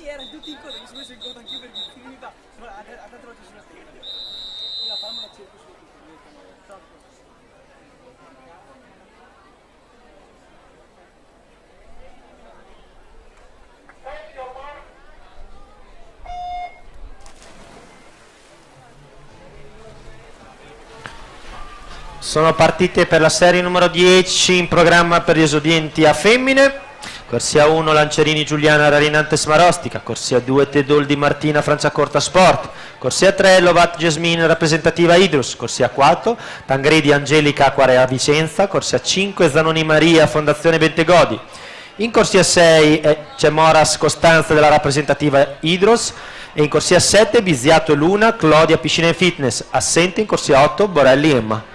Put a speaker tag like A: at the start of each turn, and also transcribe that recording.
A: erano tutti in coda, mi sono messo in coda anch'io perché finita, a tante volte sulla testa. E la palma la cerco su tutto.
B: Sono partite per la serie numero 10 in programma per gli esordienti a femmine. Corsia 1 Lancerini Giuliana Rarinantes Marostica, corsia 2 Tedoldi Martina Franciacorta Sport, corsia 3 Lovat Jasmine rappresentativa Idrus, corsia 4 Tangredi Angelica Acquarea Vicenza, corsia 5 Zanoni Maria Fondazione Bentegodi. In corsia 6 c'è Moras Costanza della rappresentativa Idros e in corsia 7 Biziato e Luna Clodia Piscina e Fitness, assente in corsia 8 Borelli Emma.